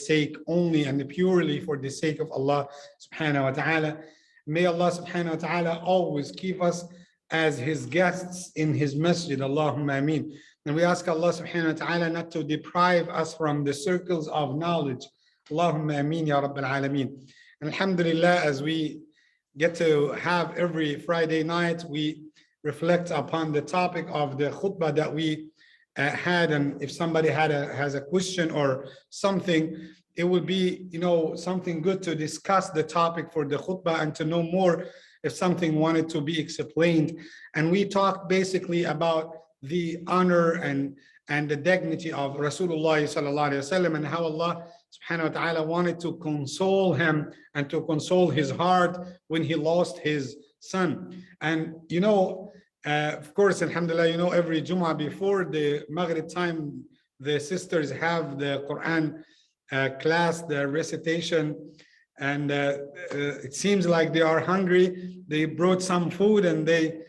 sake only and purely for the sake of Allah subhanahu wa ta'ala. May Allah subhanahu wa ta'ala always keep us as his guests in his masjid. Allahumma ameen. And we ask Allah subhanahu wa ta'ala not to deprive us from the circles of knowledge. Allahumma ameen ya Rabbil Alameen. And alhamdulillah, as we get to have every Friday night, we reflect upon the topic of the khutbah that we had. And if somebody has a question or something, it would be, something good to discuss the topic for the khutbah and to know more if something wanted to be explained. And we talked basically about the honor and the dignity of Rasulullah sallallahu alaihi wasallam and how Allah subhanahu wa ta'ala wanted to console him and to console his heart when he lost his son. And of course, alhamdulillah, every Jumu'ah before the Maghrib time, the sisters have the Quran class, the recitation, and it seems like they are hungry. They brought some food and they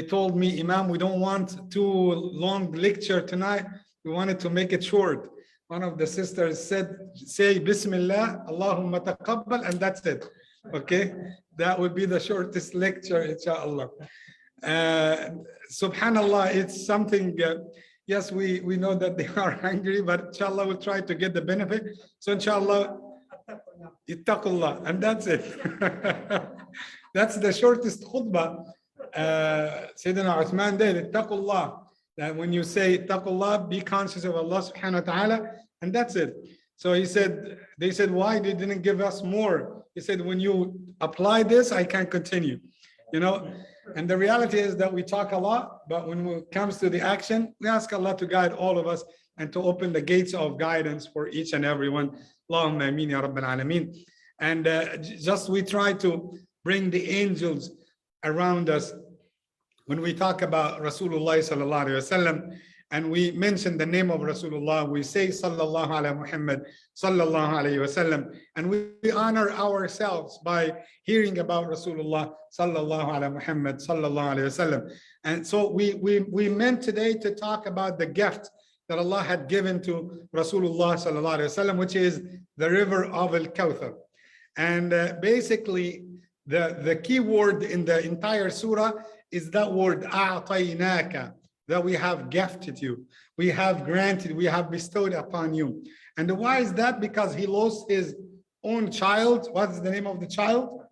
told me, Imam, we don't want too long lecture tonight. We wanted to make it short. One of the sisters said, say Bismillah, Allahumma taqabbal, and that's it. Okay, that would be the shortest lecture, inshallah. Subhanallah, it's something, yes, we know that they are hungry, but inshallah we'll try to get the benefit. So inshallah, ittaqullah, and that's it. That's the shortest khutbah. Sayyidina Uthman did, ittaqullah. That when you say ittaqullah, be conscious of Allah subhanahu wa ta'ala, and that's it. So they said, why they didn't give us more? He said, when you apply this, I can continue. And the reality is that we talk a lot, but when it comes to the action, we ask Allah to guide all of us and to open the gates of guidance for each and every one. Allahumma ameen ya Rabbil Alameen. And just we try to bring the angels around us when we talk about Rasulullah sallallahu alaihi wasallam, and we mention the name of Rasulullah, we say sallallahu alaihi Muhammad sallallahu alaihi wasallam, and we honor ourselves by hearing about Rasulullah sallallahu alaihi Muhammad sallallahu alaihi wasallam. And so we meant today to talk about the gift that Allah had given to Rasulullah sallallahu alaihi wasallam, which is the river of Al-Kawthar. And basically the key word in the entire surah is that word a'tainaka, that we have gifted you, we have granted, we have bestowed upon you. And why is that? Because he lost his own child. What is the name of the child?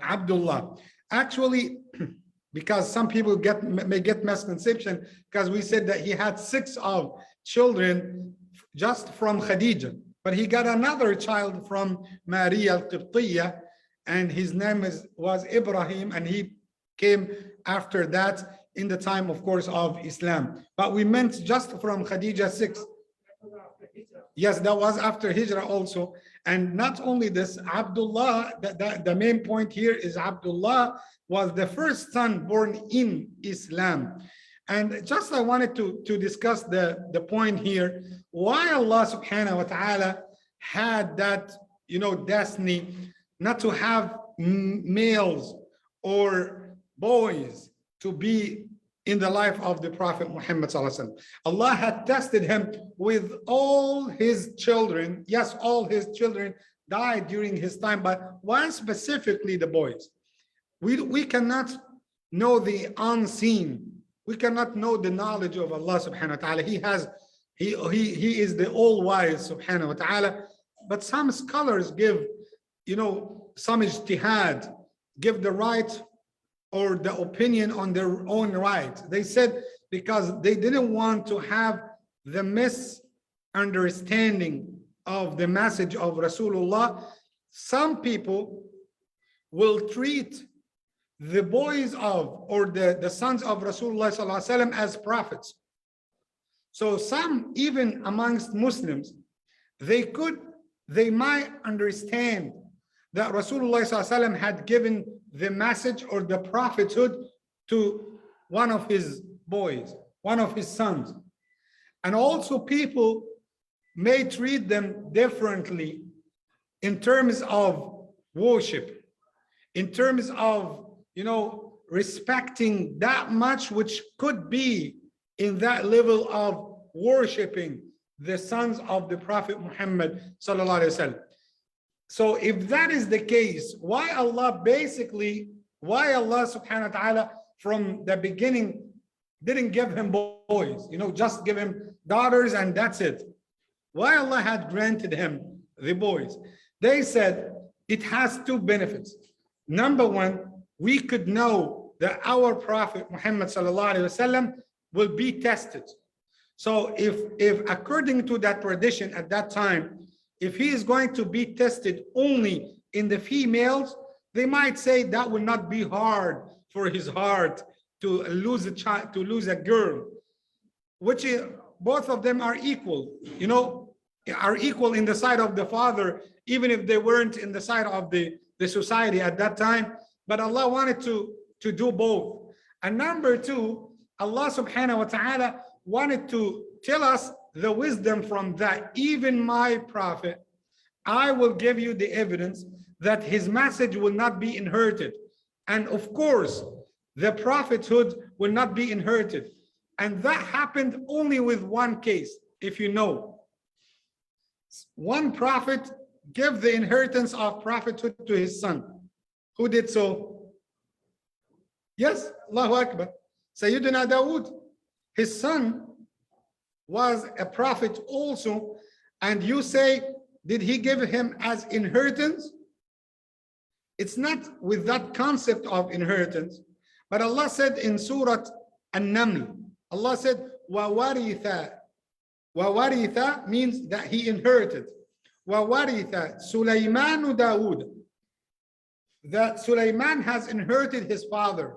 Abdullah. Actually, because some people may get misconception, because we said that he had 6 of children just from Khadija, but he got another child from Maria al-Qibtiyya, and his name was Ibrahim, and he came after that in the time, of course, of Islam. But we meant just from Khadija 6. Yes, that was after Hijrah also. And not only this, Abdullah, the main point here is Abdullah was the first son born in Islam. And just I wanted to discuss the point here, why Allah subhanahu wa ta'ala had that, destiny not to have males or boys to be in the life of the Prophet Muhammad sallallahu alaihi wasallam. Allah had tested him with all his children. Yes, all his children died during his time, but why specifically the boys? We cannot know the unseen. We cannot know the knowledge of Allah subhanahu wa ta'ala. He is the all-wise subhanahu wa ta'ala. But some scholars give, some ijtihad, give the right or the opinion on their own right. They said because they didn't want to have the misunderstanding of the message of Rasulullah, some people will treat the boys of or the sons of Rasulullah sallallahu alaihi wasallam as prophets. So some, even amongst Muslims, they might understand that Rasulullah sallallahu alaihi wasallam had given the message or the prophethood to one of his boys, one of his sons. And also people may treat them differently in terms of worship, in terms of, respecting that much which could be in that level of worshiping the sons of the Prophet Muhammad sallallahu alaihi wasallam. So if that is the case, why Allah subhanahu wa ta'ala from the beginning didn't give him boys, just give him daughters and that's it? Why Allah had granted him the boys? They said it has two benefits. Number one, we could know that our Prophet Muhammad sallallahu alaihi wasallam will be tested. So if according to that tradition at that time, if he is going to be tested only in the females, they might say that will not be hard for his heart to lose a child, to lose a girl, which is, both of them are equal, are equal in the sight of the father, even if they weren't in the sight of the society at that time. But Allah wanted to do both. And number two, Allah subhanahu wa ta'ala wanted to tell us the wisdom from that. Even my prophet, I will give you the evidence that his message will not be inherited. And of course, the prophethood will not be inherited. And that happened only with one case, if you know. One prophet gave the inheritance of prophethood to his son. Who did so? Yes, Allahu Akbar. Sayyidina Dawood, his son was a prophet also, and you say, did he give him as inheritance? It's not with that concept of inheritance, but Allah said in Surah An-Naml, Allah said, وَوَرِثَ. وَوَرِثَ means that he inherited. وَوَرِثَ سُلَيْمَانُ دَاوُودَ. That Sulaiman has inherited his father.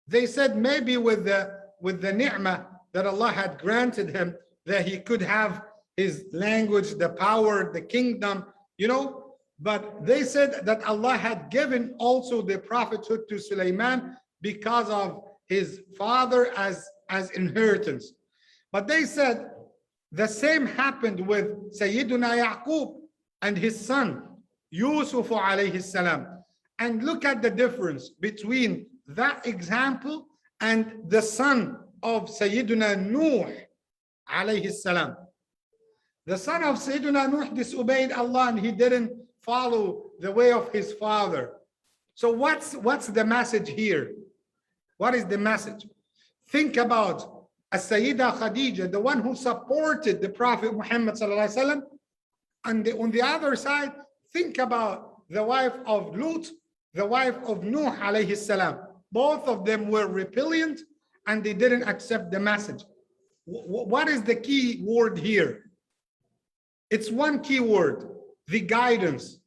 They said maybe with the ni'mah that Allah had granted him, that he could have his language, the power, the kingdom, but they said that Allah had given also the prophethood to Sulaiman because of his father as inheritance. But they said the same happened with Sayyiduna Yaqub and his son Yusuf alayhi salam. And look at the difference between that example and the son of Sayyiduna Nuh alayhi salam. The son of Sayyiduna Nuh disobeyed Allah and he didn't follow the way of his father. So what's the message here? What is the message? Think about As-Sayyida Khadija, the one who supported the Prophet Muhammad sallallahu alaihi wasallam, and on the other side, think about the wife of Lut, the wife of Nuh alayhi salam. Both of them were rebellious and they didn't accept the message. What is the key word here? It's one key word, the guidance.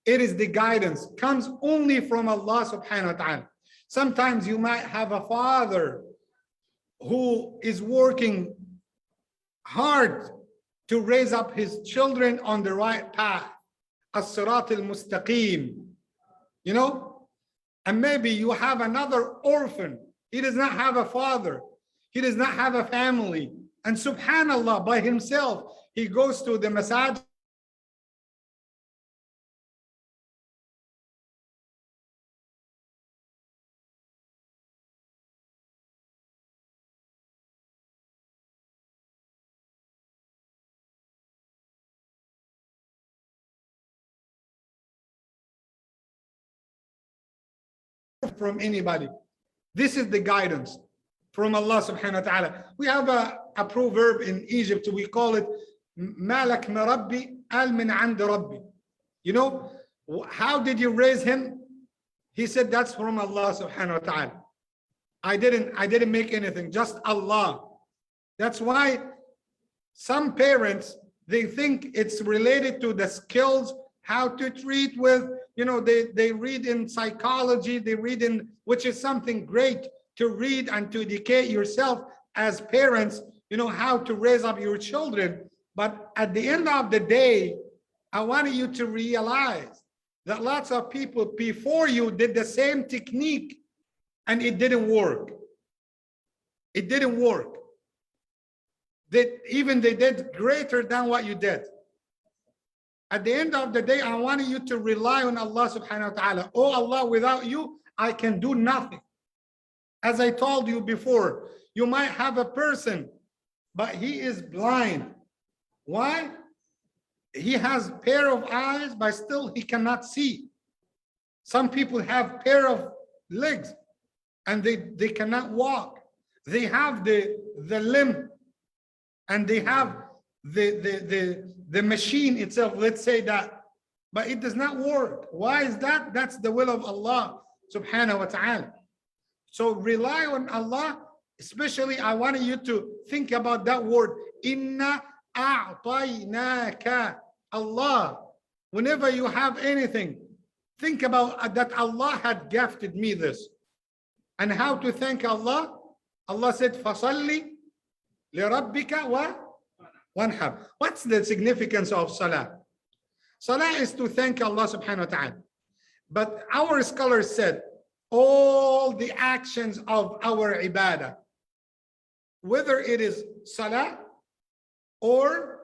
It is the guidance, comes only from Allah subhanahu wa ta'ala. Sometimes you might have a father who is working hard to raise up his children on the right path, as-sirat al-mustaqim, and maybe you have another orphan. He does not have a father. He does not have a family. And subhanallah, by himself, he goes to the masajid from anybody. This is the guidance from Allah subhanahu wa ta'ala. We have a proverb in Egypt, we call it Malak Marabbi al min and Rabbi. How did you raise him? He said that's from Allah subhanahu wa ta'ala. I didn't make anything, just Allah. That's why some parents, they think it's related to the skills, how to treat with, they read in psychology, they read in, which is something great to read and to educate yourself as parents, how to raise up your children. But at the end of the day, I want you to realize that lots of people before you did the same technique and it didn't work. It didn't work. They did greater than what you did. At the end of the day, I want you to rely on Allah subhanahu wa ta'ala. Oh Allah, without you, I can do nothing. As I told you before, you might have a person but he is blind. Why? He has pair of eyes, but still he cannot see. Some people have pair of legs and they cannot walk. They have the limb and they have the machine itself, let's say that, but it does not work. Why is that? That's the will of Allah subhanahu wa ta'ala. So rely on Allah. Especially I want you to think about that word, inna a'tainaka. Allah, whenever you have anything, think about that Allah had gifted me this. And how to thank Allah? Allah said, فَصَلِّ لِرَبِّكَ وَانْحَرْ. What's the significance of salah? Salah is to thank Allah subhanahu wa ta'ala. But our scholars said, all the actions of our ibadah, whether it is salah or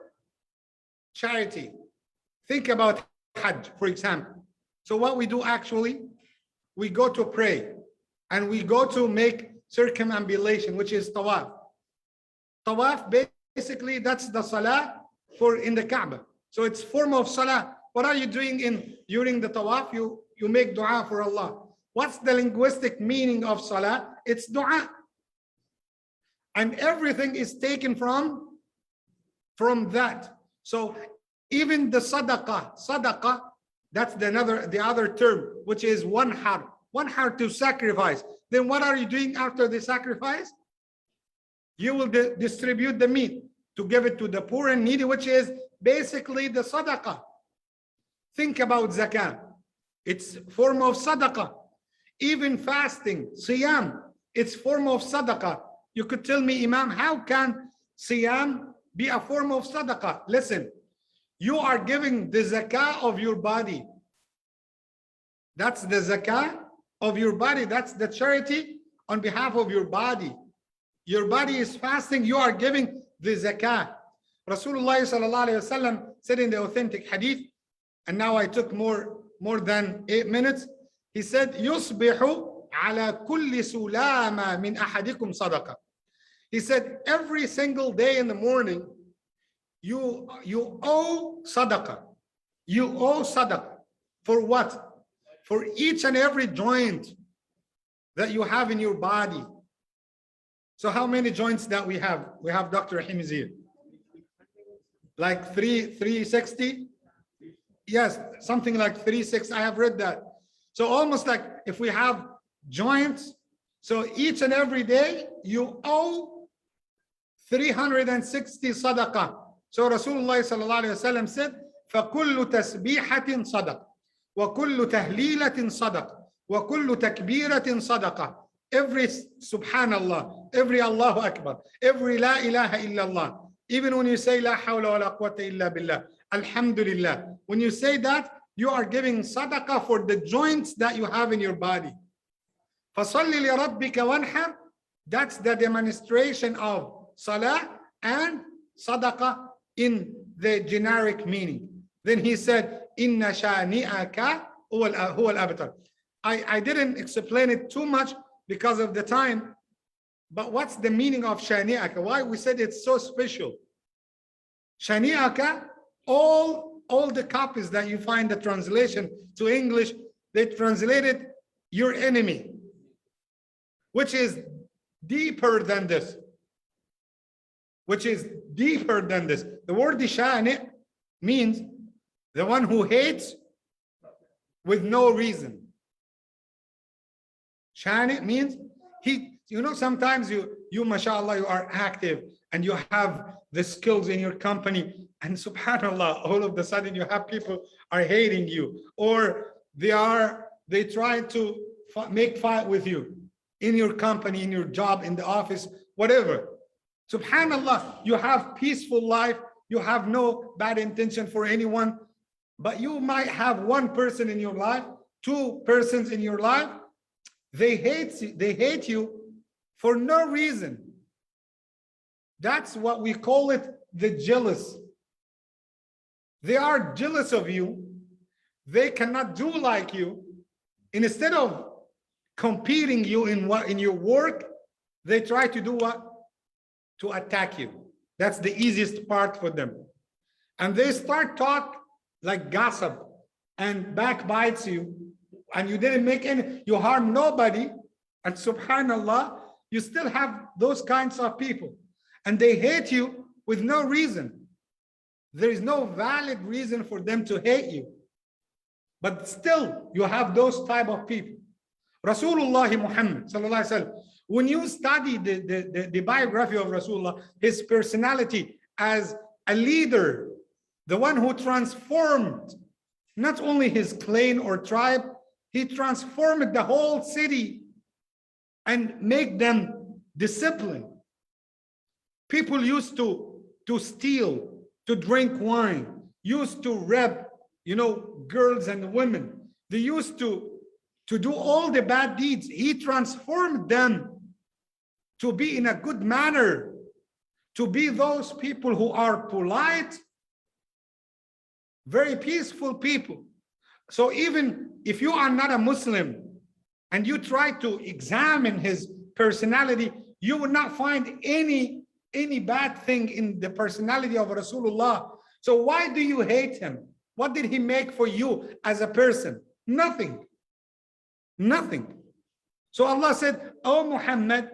charity. Think about Hajj, for example. So what we do actually, we go to pray and we go to make circumambulation, which is tawaf. Tawaf, basically, that's the salah for in the Kaaba. So it's form of salah. What are you doing during the tawaf? You make dua for Allah. What's the linguistic meaning of salah? It's dua. And everything is taken from that. So even the sadaqah, that's the other term, which is one heart to sacrifice. Then what are you doing after the sacrifice? You will distribute the meat to give it to the poor and needy, which is basically the sadaqah. Think about zakah. It's form of sadaqah. Even fasting, siyam, it's form of sadaqah. You could tell me, Imam, how can siyam be a form of sadaqah? Listen, you are giving the zakah of your body. That's the zakah of your body. That's the charity on behalf of your body. Your body is fasting, you are giving the zakah. Rasulullah sallallahu alayhi wasallam said in the authentic hadith, and now I took more than 8 minutes. He said, يُصْبِحُ عَلَى كُلِّ سُلَامَ مِنْ أَحَدِكُمْ صَدَقَةً. He said, every single day in the morning, you owe sadaqah. You owe sadaqah. For what? For each and every joint that you have in your body. So how many joints that we have? We have Dr. Rahim is here. Like 360? Yes, something like 360. I have read that. So almost like if we have joints, so each and every day you owe 360 sadaqah. So Rasulullah sallallahu alayhi wa sallam said, فَكُلُّ تَسْبِيحَةٍ صَدَقَ وَكُلُّ تَهْلِيلَةٍ صَدَقَ وَكُلُّ تَكْبِيرَةٍ صَدَقَ. Every subhanallah, every Allahu Akbar, every la ilaha illallah, even when you say la hawla wa la quwwata illa billah, alhamdulillah, when you say that, you are giving sadaqah for the joints that you have in your body. فَصَلِّ لِرَبِّكَ وَانْحَرْ. That's the demonstration of salah and sadaqah in the generic meaning. Then he said, Inna shani'aka huwa al-abtar. I didn't explain it too much because of the time, but what's the meaning of shani'aka? Why we said it's so special? Shani'aka, all the copies that you find the translation to English, they translated your enemy, which is deeper than this. Which is deeper than this. The word shani means the one who hates with no reason. Shani means sometimes you mashallah, you are active and you have the skills in your company, and subhanallah, all of a sudden you have people are hating you, or they try to make fight with you in your company, in your job, in the office, whatever. Subhanallah, you have peaceful life, you have no bad intention for anyone, but you might have one person in your life, two persons in your life, they hate you for no reason. That's what we call it, the jealous. They are jealous of you. They cannot do like you. Instead of competing you in your work, they try to do what? To attack you. That's the easiest part for them. And they start talk like gossip and backbites you, and you didn't make any, you harm nobody. And subhanallah, you still have those kinds of people. And they hate you with no reason. There is no valid reason for them to hate you. But still, you have those type of people. Rasulullah Muhammad, sallallahu alaihi wasallam, when you study the biography of Rasulullah, his personality as a leader, the one who transformed not only his clan or tribe, he transformed the whole city and make them disciplined. People used to steal, to drink wine, used to rape, girls and women. They used to do all the bad deeds. He transformed them to be in a good manner, to be those people who are polite, very peaceful people. So even if you are not a Muslim and you try to examine his personality, you will not find any bad thing in the personality of Rasulullah. So why do you hate him? What did he make for you as a person? Nothing. Nothing. So Allah said, "Oh Muhammad,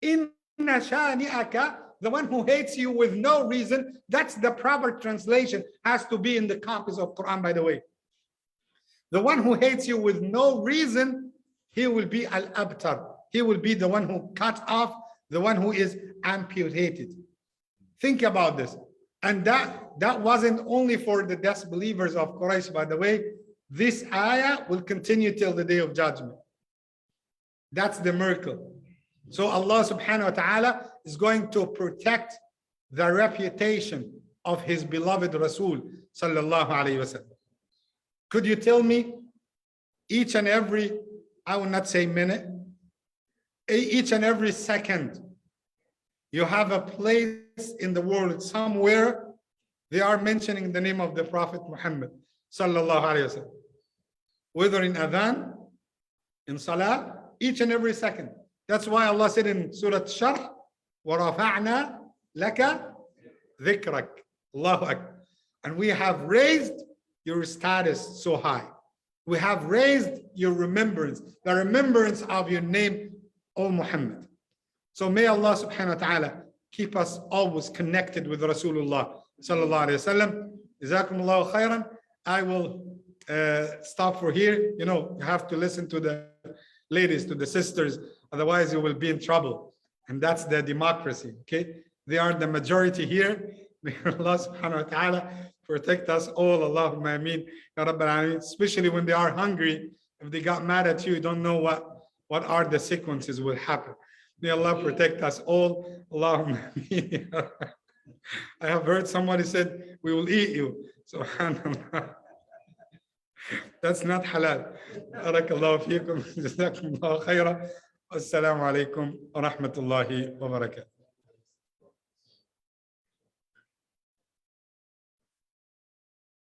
inna shani'aka," the one who hates you with no reason. That's the proper translation, has to be in the copies of Quran, by the way. The one who hates you with no reason, he will be al-abtar. He will be the one who cut off, the one who is amputated. Think about this. And that wasn't only for the disbelievers of Quraysh, by the way. This ayah will continue till the day of judgment. That's the miracle. So Allah subhanahu wa ta'ala is going to protect the reputation of his beloved Rasul sallallahu alayhi wa sallam. Could you tell me each and every, I will not say minute, each and every second, you have a place in the world somewhere they are mentioning the name of the Prophet Muhammad sallallahu alayhi wa sallam. Whether in adhan, in salah, each and every second. That's why Allah said in Surah Sharh, وَرَفَعْنَا لَكَ ذِكْرَكَ. Allahu Akbar. And we have raised your status so high. We have raised your remembrance, the remembrance of your name, O Muhammad. So may Allah subhanahu wa ta'ala keep us always connected with Rasulullah sallallahu alayhi wa sallam. Jazakumullahu khairan. I will stop for here. You have to listen to the ladies, to the sisters, otherwise you will be in trouble. And that's the democracy, okay? They are the majority here. May Allah subhanahu wa ta'ala protect us all. Allahumma ameen. Ya Rabbal Alameen. Especially when they are hungry, if they got mad at you, you don't know what are the sequences will happen. May Allah protect us all. Allahumma ameen. I have heard somebody said, we will eat you. Subhanallah. That's not halal. Barakallahu feekum. Jazakumullahu khairan. Assalamu alaikum wa rahmatullahi wa barakatuh.